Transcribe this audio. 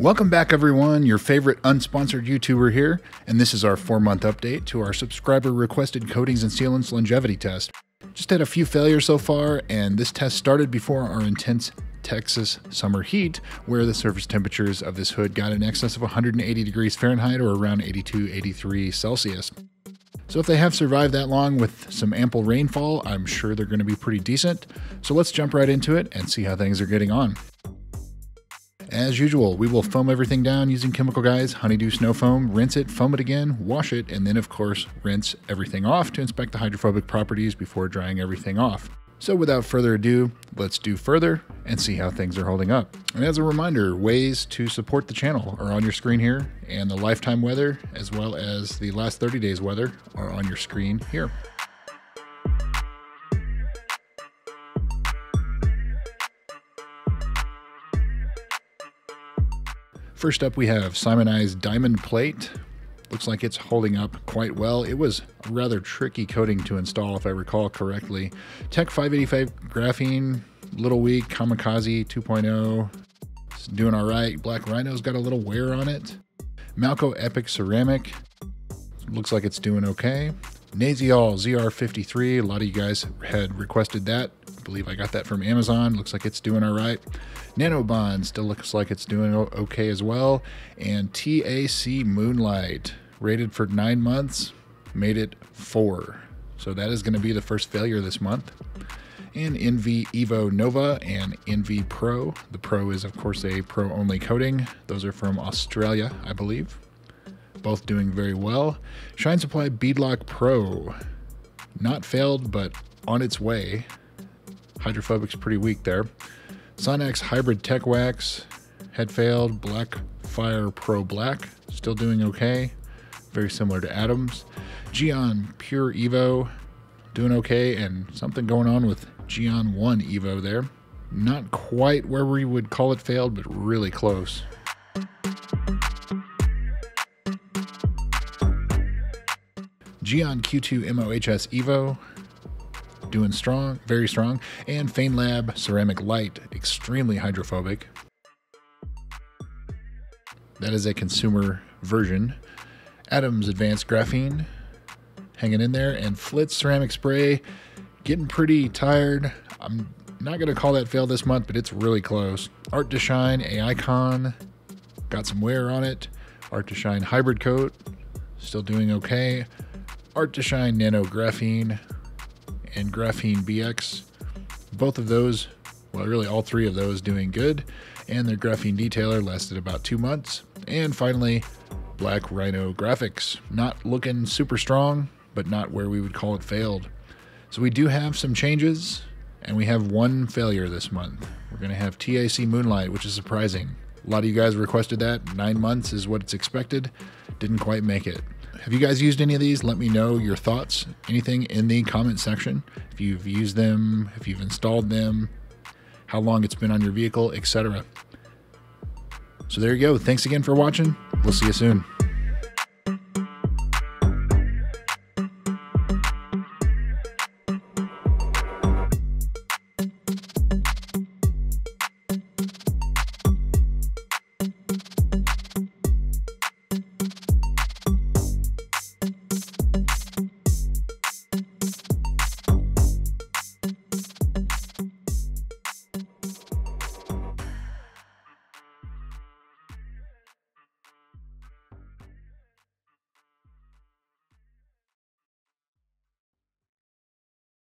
Welcome back, everyone. Your favorite unsponsored YouTuber here, and this is our 4-month update to our subscriber-requested coatings and sealants longevity test. Just had a few failures so far, and this test started before our intense Texas summer heat, where the surface temperatures of this hood got in excess of 180 degrees Fahrenheit or around 82-83 Celsius. So if they have survived that long with some ample rainfall, I'm sure they're going to be pretty decent. So let's jump right into it and see how things are getting on. As usual, we will foam everything down using Chemical Guys Honeydew Snow Foam, rinse it, foam it again, wash it, and then of course rinse everything off to inspect the hydrophobic properties before drying everything off. So without further ado, let's do further and see how things are holding up. And as a reminder, ways to support the channel are on your screen here, and the lifetime weather as well as the last 30 days weather are on your screen here. First up, we have Simonized Diamond Plate. Looks like it's holding up quite well. It was a rather tricky coating to install, if I recall correctly. Tech 585 graphene, little weak. Kamikaze 2.0, it's doing all right. Black Rhino's got a little wear on it. Malco Epic Ceramic, looks like it's doing okay. Naziol ZR53, a lot of you guys had requested that. I believe I got that from Amazon. Looks like it's doing all right. Nanobond still looks like it's doing okay as well. And TAC Moonlight, rated for 9 months, made it 4. So that is going to be the first failure this month. And Envy Evo Nova and Envy Pro. The Pro is, of course, a Pro-only coating. Those are from Australia, I believe. Both doing very well. Shine Supply Beadlock Pro, not failed, but on its way. Hydrophobic's pretty weak there. Sonax Hybrid Tech Wax had failed. Black Fire Pro Black, still doing okay. Very similar to Adams. Geon Pure Evo, doing okay, and something going on with Geon 1 Evo there. Not quite where we would call it failed, but really close. Geon Q2 MOHS Evo, doing strong, very strong. And FaneLab Ceramic Light, extremely hydrophobic. That is a consumer version. Adams Advanced Graphene, hanging in there. And Flitz Ceramic Spray, getting pretty tired. I'm not going to call that fail this month, but it's really close. Art to Shine AIcon, got some wear on it. Art to Shine Hybrid Coat, still doing okay. Art to Shine Nano Graphene and Graphene BX. Both of those, well, really all three of those doing good. And their Graphene Detailer lasted about 2 months. And finally, Black Rhino Graphics. Not looking super strong, but not where we would call it failed. So we do have some changes, and we have one failure this month. We're going to have TAC Moonlight, which is surprising. A lot of you guys requested that. 9 months is what it's expected. Didn't quite make it. Have you guys used any of these? Let me know your thoughts. Anything in the comment section. If you've used them, if you've installed them, how long it's been on your vehicle, etc. So there you go. Thanks again for watching. We'll see you soon.